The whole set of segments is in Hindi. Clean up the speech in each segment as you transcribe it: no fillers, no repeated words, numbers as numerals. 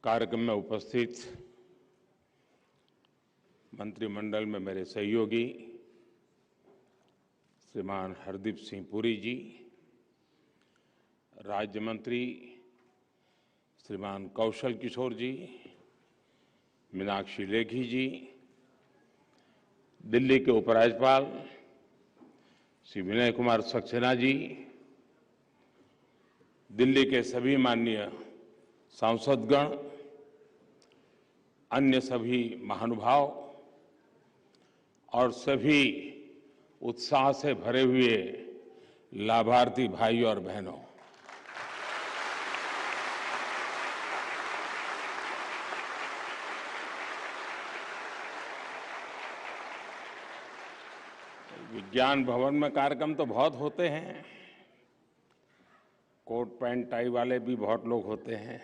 कार्यक्रम में उपस्थित मंत्रिमंडल में मेरे सहयोगी श्रीमान हरदीप सिंह पुरी जी, राज्य मंत्री श्रीमान कौशल किशोर जी, मीनाक्षी लेखी जी, दिल्ली के उपराज्यपाल श्री विनय कुमार सक्सेना जी, दिल्ली के सभी माननीय सांसदगण, अन्य सभी महानुभाव और सभी उत्साह से भरे हुए लाभार्थी भाइयों और बहनों, विज्ञान भवन में कार्यक्रम तो बहुत होते हैं, कोट पैंट टाई वाले भी बहुत लोग होते हैं,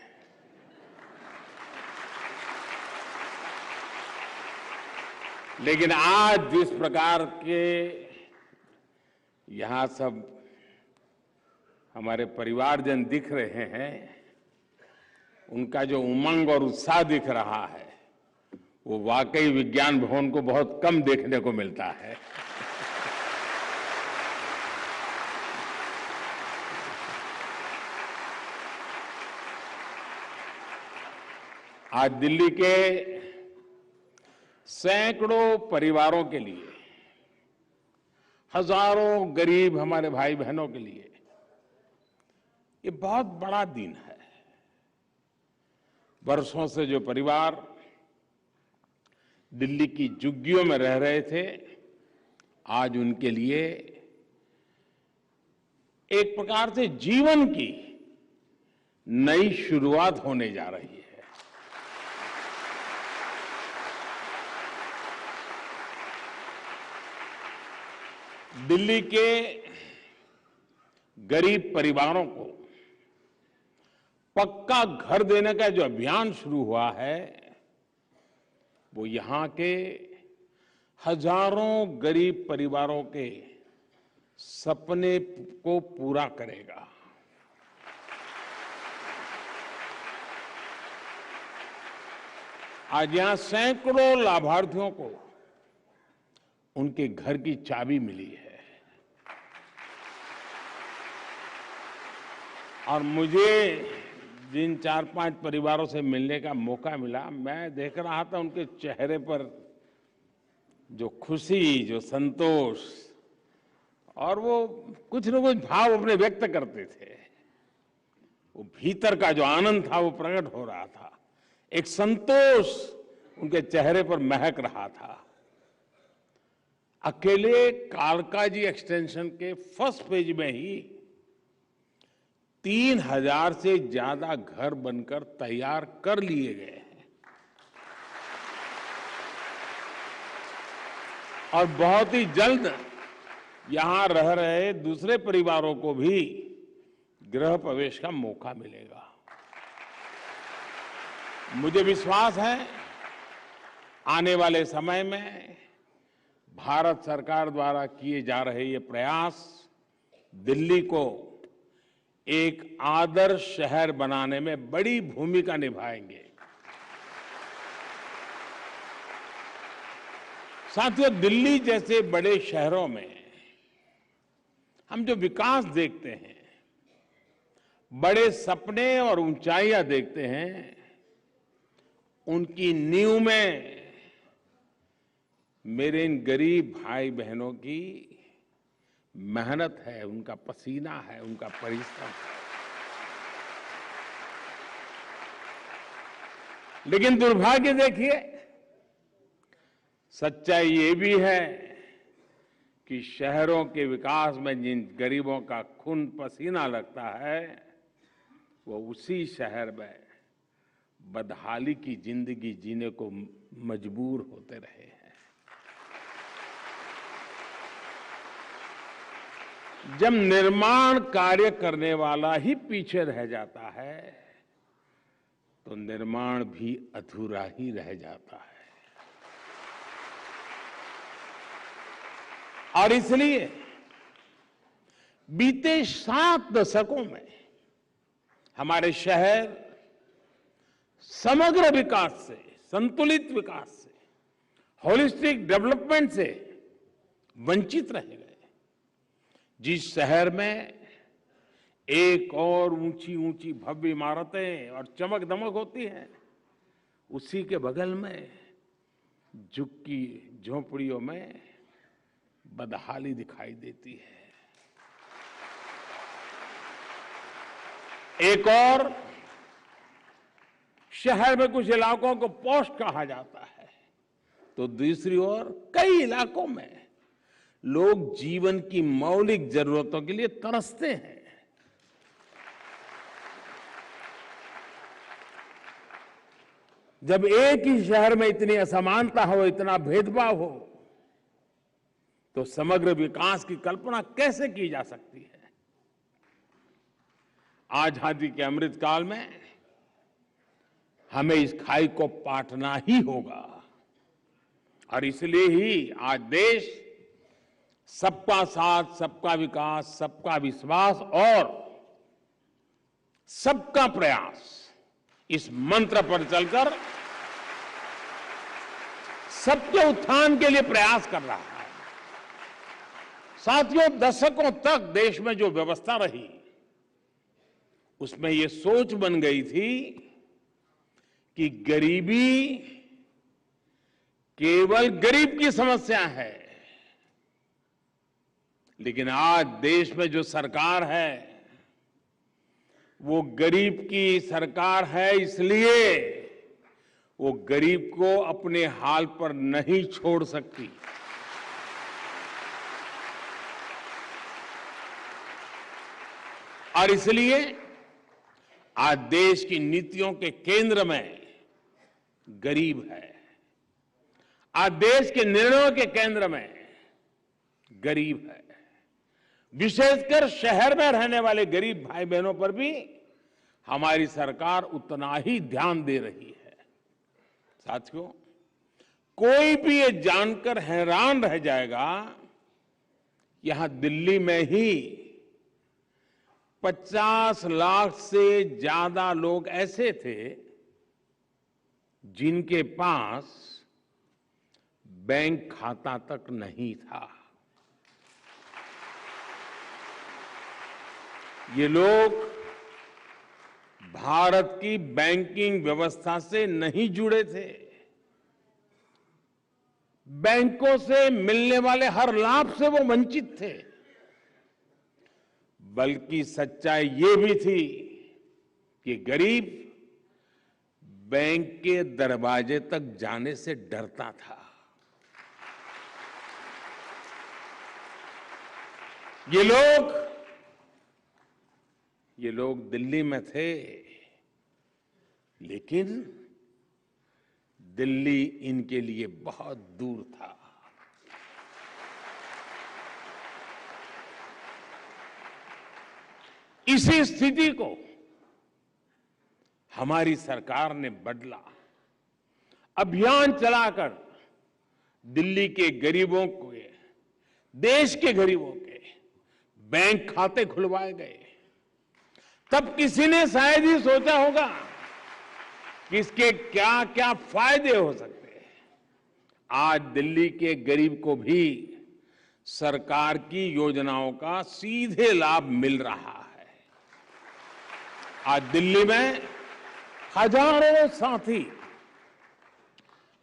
लेकिन आज जिस प्रकार के यहां सब हमारे परिवारजन दिख रहे हैं, उनका जो उमंग और उत्साह दिख रहा है, वो वाकई विज्ञान भवन को बहुत कम देखने को मिलता है। आज दिल्ली के सैकड़ों परिवारों के लिए, हजारों गरीब हमारे भाई बहनों के लिए ये बहुत बड़ा दिन है। वर्षों से जो परिवार दिल्ली की झुग्गियों में रह रहे थे, आज उनके लिए एक प्रकार से जीवन की नई शुरुआत होने जा रही है। दिल्ली के गरीब परिवारों को पक्का घर देने का जो अभियान शुरू हुआ है, वो यहां के हजारों गरीब परिवारों के सपने को पूरा करेगा। आज यहां सैकड़ों लाभार्थियों को उनके घर की चाबी मिली है और मुझे जिन 4-5 परिवारों से मिलने का मौका मिला, मैं देख रहा था उनके चेहरे पर जो खुशी, जो संतोष और वो कुछ न कुछ भाव अपने व्यक्त करते थे। वो भीतर का जो आनंद था वो प्रकट हो रहा था, एक संतोष उनके चेहरे पर महक रहा था। अकेले कालकाजी एक्सटेंशन के फर्स्ट पेज में ही 3000 से ज्यादा घर बनकर तैयार कर लिए गए हैं और बहुत ही जल्द यहां रह रहे दूसरे परिवारों को भी गृह प्रवेश का मौका मिलेगा। मुझे विश्वास है आने वाले समय में भारत सरकार द्वारा किए जा रहे ये प्रयास दिल्ली को एक आदर्श शहर बनाने में बड़ी भूमिका निभाएंगे। साथियों, दिल्ली जैसे बड़े शहरों में हम जो विकास देखते हैं, बड़े सपने और ऊंचाइयां देखते हैं, उनकी नींव में मेरे इन गरीब भाई बहनों की मेहनत है, उनका पसीना है, उनका परिश्रम है। लेकिन दुर्भाग्य देखिए, सच्चाई ये भी है कि शहरों के विकास में जिन गरीबों का खून पसीना लगता है, वो उसी शहर में बदहाली की जिंदगी जीने को मजबूर होते रहे हैं। जब निर्माण कार्य करने वाला ही पीछे रह जाता है, तो निर्माण भी अधूरा ही रह जाता है। और इसलिए बीते 7 दशकों में हमारे शहर समग्र विकास से, संतुलित विकास से, होलिस्टिक डेवलपमेंट से वंचित रह गए। जिस शहर में एक और ऊंची ऊंची भव्य इमारतें और चमक दमक होती है, उसी के बगल में झुग्गी झोंपड़ियों में बदहाली दिखाई देती है। एक और शहर में कुछ इलाकों को पॉश कहा जाता है, तो दूसरी ओर कई इलाकों में लोग जीवन की मौलिक जरूरतों के लिए तरसते हैं। जब एक ही शहर में इतनी असमानता हो, इतना भेदभाव हो, तो समग्र विकास की कल्पना कैसे की जा सकती है? आजादी के अमृत काल में हमें इस खाई को पाटना ही होगा और इसलिए ही आज देश सबका साथ, सबका विकास, सबका विश्वास और सबका प्रयास, इस मंत्र पर चलकर सबके उत्थान के लिए प्रयास कर रहा है। साथियों, दशकों तक देश में जो व्यवस्था रही, उसमें ये सोच बन गई थी कि गरीबी केवल गरीब की समस्या है। लेकिन आज देश में जो सरकार है, वो गरीब की सरकार है, इसलिए वो गरीब को अपने हाल पर नहीं छोड़ सकती। और इसलिए आज देश की नीतियों के केंद्र में गरीब है। आज देश के निर्णयों के केंद्र में गरीब है। विशेषकर शहर में रहने वाले गरीब भाई बहनों पर भी हमारी सरकार उतना ही ध्यान दे रही है। साथियों, कोई भी ये जानकर हैरान रह जाएगा, यहां दिल्ली में ही 50 लाख से ज्यादा लोग ऐसे थे जिनके पास बैंक खाता तक नहीं था। ये लोग भारत की बैंकिंग व्यवस्था से नहीं जुड़े थे। बैंकों से मिलने वाले हर लाभ से वो वंचित थे। बल्कि सच्चाई ये भी थी कि गरीब बैंक के दरवाजे तक जाने से डरता था। ये लोग दिल्ली में थे, लेकिन दिल्ली इनके लिए बहुत दूर था। इसी स्थिति को हमारी सरकार ने बदला। अभियान चलाकर दिल्ली के गरीबों को, देश के गरीबों के बैंक खाते खुलवाए गए। तब किसी ने शायद ही सोचा होगा कि इसके क्या क्या फायदे हो सकते हैं। आज दिल्ली के गरीब को भी सरकार की योजनाओं का सीधे लाभ मिल रहा है। आज दिल्ली में हजारों साथी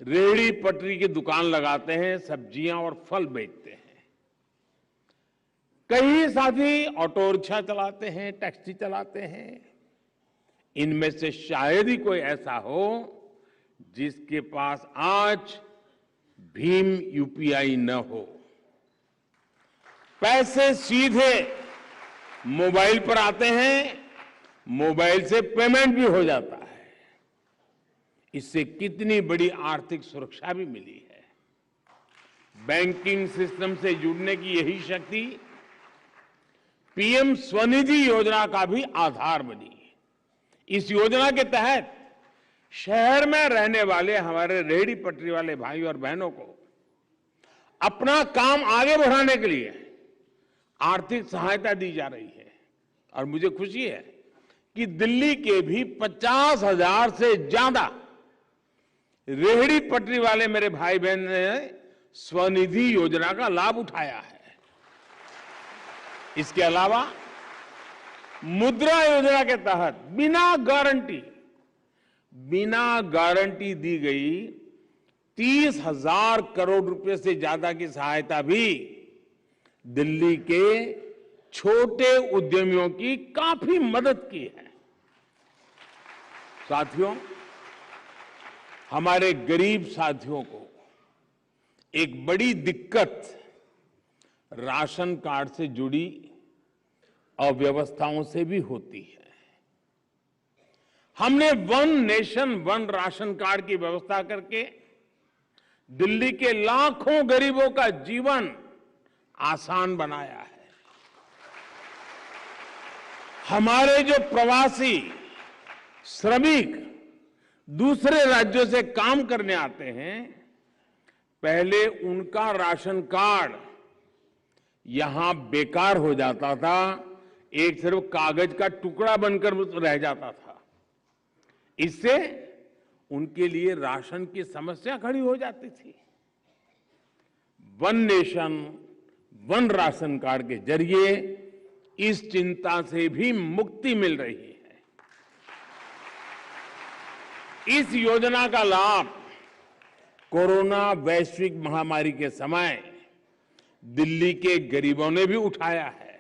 रेहड़ी पटरी की दुकान लगाते हैं, सब्जियां और फल बेचते हैं। कई साथी ऑटो रिक्शा चलाते हैं, टैक्सी चलाते हैं। इनमें से शायद ही कोई ऐसा हो जिसके पास आज भीम यूपीआई न हो। पैसे सीधे मोबाइल पर आते हैं, मोबाइल से पेमेंट भी हो जाता है। इससे कितनी बड़ी आर्थिक सुरक्षा भी मिली है। बैंकिंग सिस्टम से जुड़ने की यही शक्ति पीएम स्वनिधि योजना का भी आधार बनी। इस योजना के तहत शहर में रहने वाले हमारे रेहड़ी पटरी वाले भाई और बहनों को अपना काम आगे बढ़ाने के लिए आर्थिक सहायता दी जा रही है। और मुझे खुशी है कि दिल्ली के भी 50,000 से ज्यादा रेहड़ी पटरी वाले मेरे भाई बहन ने स्वनिधि योजना का लाभ उठाया है। इसके अलावा मुद्रा योजना के तहत बिना गारंटी दी गई 30,000 करोड़ रुपए से ज्यादा की सहायता भी दिल्ली के छोटे उद्यमियों की काफी मदद की है। साथियों, हमारे गरीब साथियों को एक बड़ी दिक्कत राशन कार्ड से जुड़ी अव्यवस्थाओं से भी होती है। हमने one nation one ration card की व्यवस्था करके दिल्ली के लाखों गरीबों का जीवन आसान बनाया है। हमारे जो प्रवासी श्रमिक दूसरे राज्यों से काम करने आते हैं, पहले उनका राशन कार्ड यहां बेकार हो जाता था, एक सिर्फ कागज का टुकड़ा बनकर रह जाता था। इससे उनके लिए राशन की समस्या खड़ी हो जाती थी। One nation one ration card के जरिए इस चिंता से भी मुक्ति मिल रही है। इस योजना का लाभ कोरोना वैश्विक महामारी के समय दिल्ली के गरीबों ने भी उठाया है।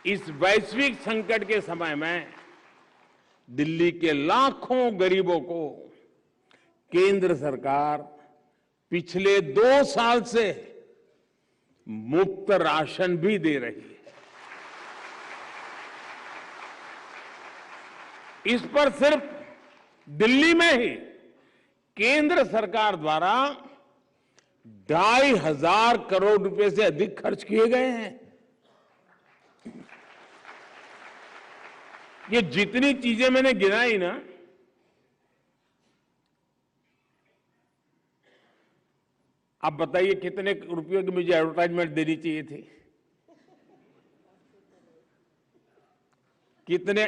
इस वैश्विक संकट के समय में दिल्ली के लाखों गरीबों को केंद्र सरकार पिछले 2 साल से मुफ्त राशन भी दे रही है। इस पर सिर्फ दिल्ली में ही केंद्र सरकार द्वारा 2,500 करोड़ रुपए से अधिक खर्च किए गए हैं। ये जितनी चीजें मैंने गिनाई ना, आप बताइए कितने रुपयों की मुझे एडवर्टाइजमेंट देनी चाहिए थी? कितने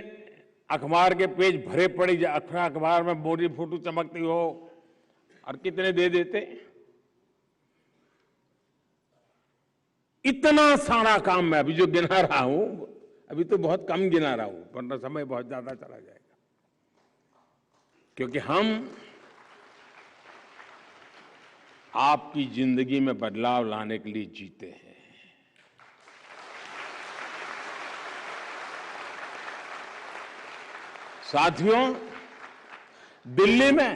अखबार के पेज भरे पड़े, अखबार में मोदी फोटो चमकती हो, और कितने दे देते। इतना सारा काम मैं अभी जो गिना रहा हूं, अभी तो बहुत कम गिना रहा हूं, वरना समय बहुत ज्यादा चला जाएगा। क्योंकि हम आपकी जिंदगी में बदलाव लाने के लिए जीते हैं। साथियों, दिल्ली में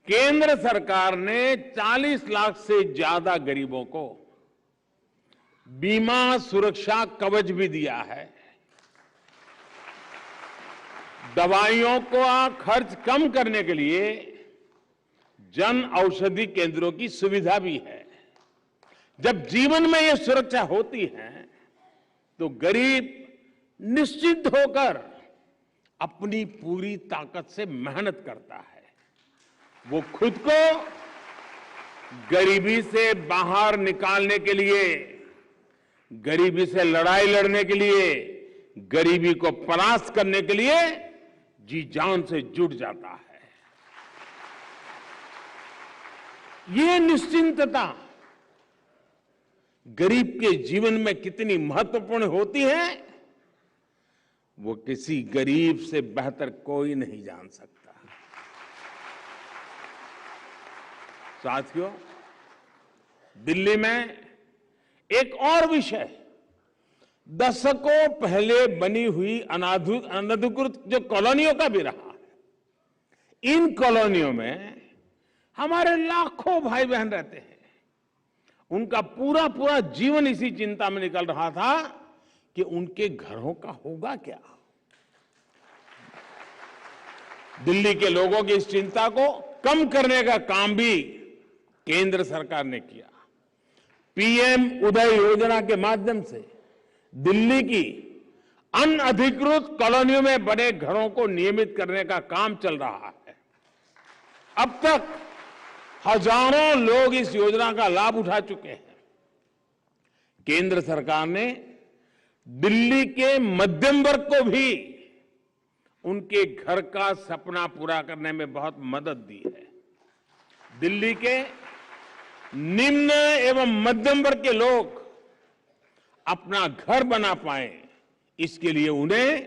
केंद्र सरकार ने 40 लाख से ज्यादा गरीबों को बीमा सुरक्षा कवच भी दिया है। दवाइयों का खर्च कम करने के लिए जन औषधि केंद्रों की सुविधा भी है। जब जीवन में यह सुरक्षा होती है तो गरीब निश्चित होकर अपनी पूरी ताकत से मेहनत करता है। वो खुद को गरीबी से बाहर निकालने के लिए, गरीबी से लड़ाई लड़ने के लिए, गरीबी को परास्त करने के लिए जी जान से जुट जाता है। ये निश्चिंतता गरीब के जीवन में कितनी महत्वपूर्ण होती है, वो किसी गरीब से बेहतर कोई नहीं जान सकता। साथियों, दिल्ली में एक और विषय, दशकों पहले बनी हुई अनधिकृत जो कॉलोनियों का भी रहा है। इन कॉलोनियों में हमारे लाखों भाई बहन रहते हैं। उनका पूरा पूरा जीवन इसी चिंता में निकल रहा था कि उनके घरों का होगा क्या। दिल्ली के लोगों की इस चिंता को कम करने का काम भी केंद्र सरकार ने किया। पीएम उदय योजना के माध्यम से दिल्ली की अनधिकृत कॉलोनियों में बने घरों को नियमित करने का काम चल रहा है। अब तक हजारों लोग इस योजना का लाभ उठा चुके हैं। केंद्र सरकार ने दिल्ली के मध्यम वर्ग को भी उनके घर का सपना पूरा करने में बहुत मदद दी है। दिल्ली के निम्न एवं मध्यम वर्ग के लोग अपना घर बना पाए, इसके लिए उन्हें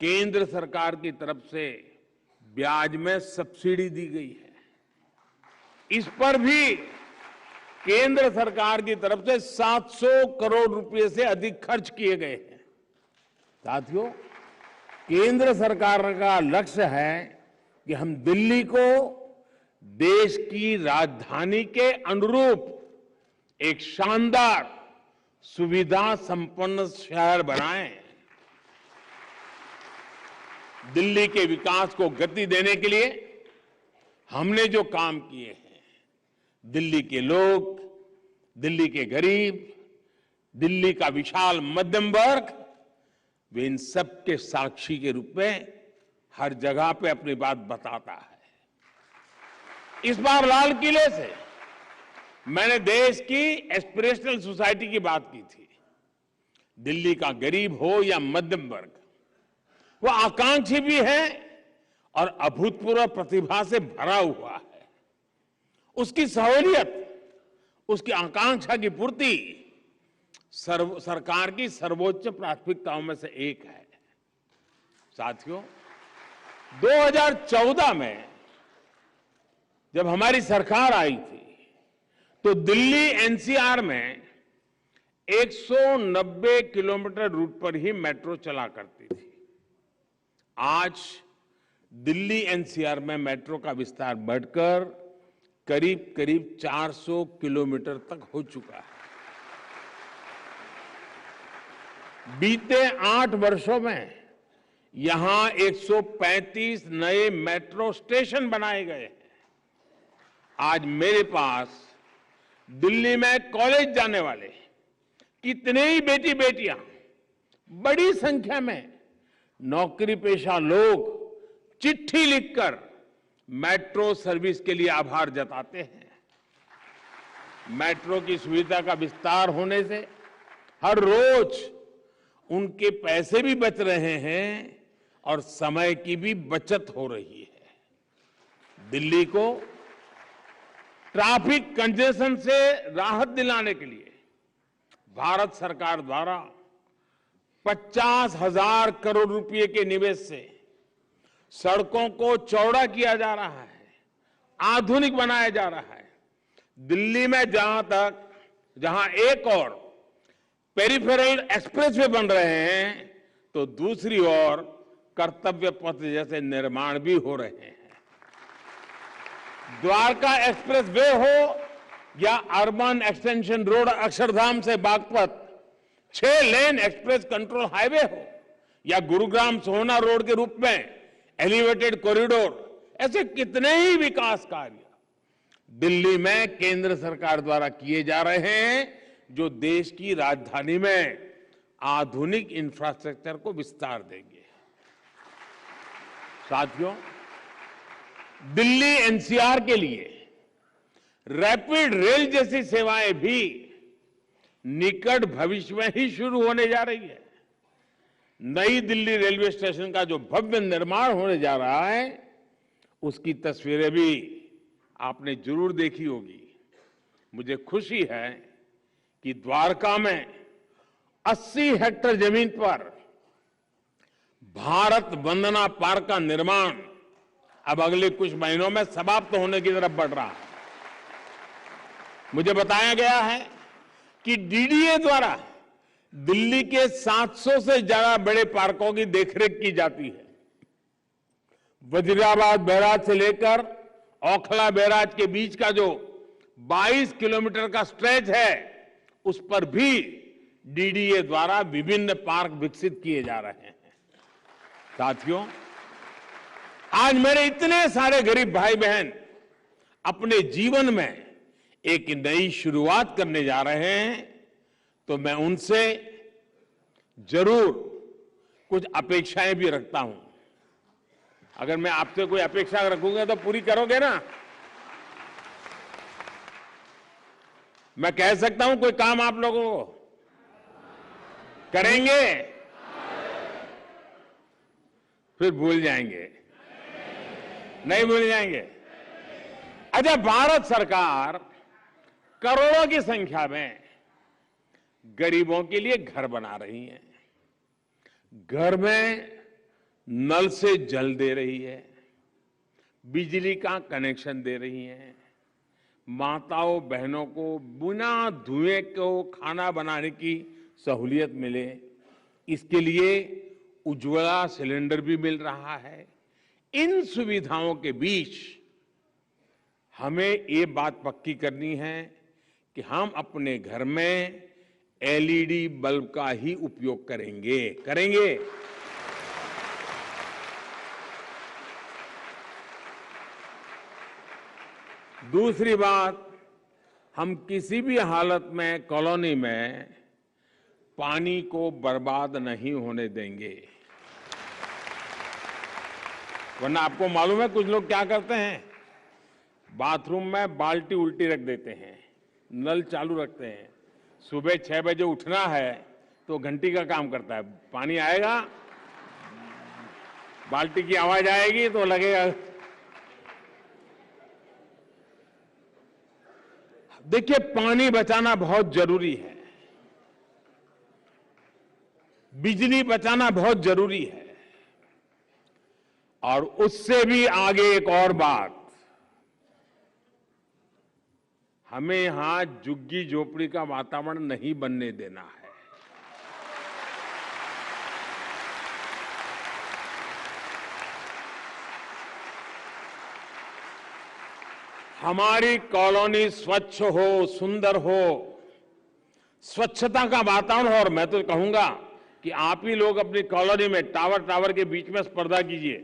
केंद्र सरकार की तरफ से ब्याज में सब्सिडी दी गई है। इस पर भी केंद्र सरकार की तरफ से 700 करोड़ रुपए से अधिक खर्च किए गए हैं। साथियों, केंद्र सरकार का लक्ष्य है कि हम दिल्ली को देश की राजधानी के अनुरूप एक शानदार सुविधा संपन्न शहर बनाएं। दिल्ली के विकास को गति देने के लिए हमने जो काम किए हैं, दिल्ली के लोग, दिल्ली के गरीब, दिल्ली का विशाल मध्यम वर्ग, वे इन सब के साक्षी के रूप में हर जगह पे अपनी बात बताता है। इस बार लाल किले से मैंने देश की एस्पिरेशनल सोसाइटी की बात की थी। दिल्ली का गरीब हो या मध्यम वर्ग, वो आकांक्षी भी है और अभूतपूर्व प्रतिभा से भरा हुआ है। उसकी सहूलियत, उसकी आकांक्षा की पूर्ति सरकार की सर्वोच्च प्राथमिकताओं में से एक है। साथियों, 2014 में जब हमारी सरकार आई थी तो दिल्ली एनसीआर में 190 किलोमीटर रूट पर ही मेट्रो चला करती थी। आज दिल्ली एनसीआर में मेट्रो का विस्तार बढ़कर करीब करीब 400 किलोमीटर तक हो चुका है। बीते 8 वर्षों में यहां 135 नए मेट्रो स्टेशन बनाए गए हैं। आज मेरे पास दिल्ली में कॉलेज जाने वाले कितने ही बेटी बेटियां, बड़ी संख्या में नौकरी पेशा लोग चिट्ठी लिखकर मेट्रो सर्विस के लिए आभार जताते हैं। मेट्रो की सुविधा का विस्तार होने से हर रोज उनके पैसे भी बच रहे हैं और समय की भी बचत हो रही है। दिल्ली को ट्रैफिक कंजेशन से राहत दिलाने के लिए भारत सरकार द्वारा 50,000 करोड़ रुपए के निवेश से सड़कों को चौड़ा किया जा रहा है, आधुनिक बनाया जा रहा है। दिल्ली में जहां एक और पेरिफेरल एक्सप्रेसवे बन रहे हैं, तो दूसरी ओर कर्तव्य पथ जैसे निर्माण भी हो रहे हैं। द्वारका एक्सप्रेस वे हो या अर्बन एक्सटेंशन रोड अक्षरधाम से बागपत 6 लेन एक्सप्रेस कंट्रोल हाईवे हो, या गुरुग्राम सोहना रोड के रूप में एलिवेटेड कॉरिडोर, ऐसे कितने ही विकास कार्य दिल्ली में केंद्र सरकार द्वारा किए जा रहे हैं, जो देश की राजधानी में आधुनिक इंफ्रास्ट्रक्चर को विस्तार देंगे। साथियों, दिल्ली एनसीआर के लिए रैपिड रेल जैसी सेवाएं भी निकट भविष्य में ही शुरू होने जा रही है। नई दिल्ली रेलवे स्टेशन का जो भव्य निर्माण होने जा रहा है, उसकी तस्वीरें भी आपने जरूर देखी होगी। मुझे खुशी है कि द्वारका में 80 हेक्टेयर जमीन पर भारत वंदना पार्क का निर्माण अब अगले कुछ महीनों में समाप्त होने की तरफ बढ़ रहा है। मुझे बताया गया है कि डीडीए द्वारा दिल्ली के 700 से ज्यादा बड़े पार्कों की देखरेख की जाती है। वजीराबाद बैराज से लेकर ओखला बैराज के बीच का जो 22 किलोमीटर का स्ट्रेच है, उस पर भी डीडीए द्वारा विभिन्न पार्क विकसित किए जा रहे हैं। साथियों, आज मेरे इतने सारे गरीब भाई बहन अपने जीवन में एक नई शुरुआत करने जा रहे हैं, तो मैं उनसे जरूर कुछ अपेक्षाएं भी रखता हूं। अगर मैं आपसे कोई अपेक्षा रखूंगा तो पूरी करोगे ना? मैं कह सकता हूं कोई काम आप लोगों को करेंगे? फिर भूल जाएंगे? नहीं भूल जाएंगे। अच्छा, भारत सरकार करोड़ों की संख्या में गरीबों के लिए घर बना रही है, घर में नल से जल दे रही है, बिजली का कनेक्शन दे रही है, माताओं बहनों को बिना धुएं को खाना बनाने की सहूलियत मिले, इसके लिए उज्ज्वला सिलेंडर भी मिल रहा है। इन सुविधाओं के बीच हमें ये बात पक्की करनी है कि हम अपने घर में एलईडी बल्ब का ही उपयोग करेंगे। दूसरी बात, हम किसी भी हालत में कॉलोनी में पानी को बर्बाद नहीं होने देंगे। वरना आपको मालूम है कुछ लोग क्या करते हैं, बाथरूम में बाल्टी उल्टी रख देते हैं, नल चालू रखते हैं, सुबह 6 बजे उठना है तो घंटी का काम करता है, पानी आएगा, बाल्टी की आवाज आएगी तो लगेगा। देखिए, पानी बचाना बहुत जरूरी है, बिजली बचाना बहुत जरूरी है, और उससे भी आगे एक और बात, हमें यहां झुग्गी झोपड़ी का वातावरण नहीं बनने देना है। हमारी कॉलोनी स्वच्छ हो, सुंदर हो, स्वच्छता का वातावरण हो। और मैं तो कहूंगा कि आप ही लोग अपनी कॉलोनी में टावर के बीच में स्पर्धा कीजिए,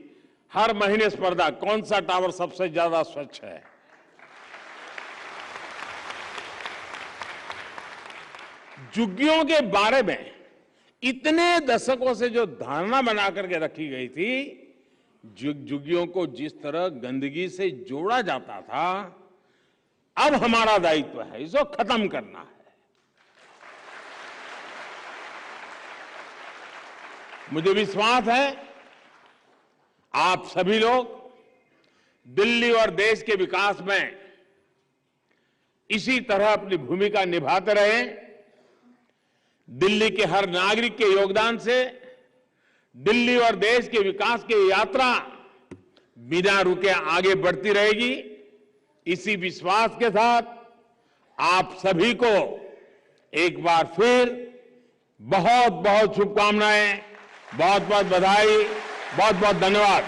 हर महीने स्पर्धा, कौन सा टावर सबसे ज्यादा स्वच्छ है। झुग्गियों के बारे में इतने दशकों से जो धारणा बना करके रखी गई थी, झुग्गियों को जिस तरह गंदगी से जोड़ा जाता था, अब हमारा दायित्व है इसको खत्म करना है। मुझे विश्वास है आप सभी लोग दिल्ली और देश के विकास में इसी तरह अपनी भूमिका निभाते रहे। दिल्ली के हर नागरिक के योगदान से दिल्ली और देश के विकास की यात्रा बिना रुके आगे बढ़ती रहेगी। इसी विश्वास के साथ आप सभी को एक बार फिर बहुत बहुत शुभकामनाएं, बहुत बहुत बधाई, बहुत बहुत धन्यवाद।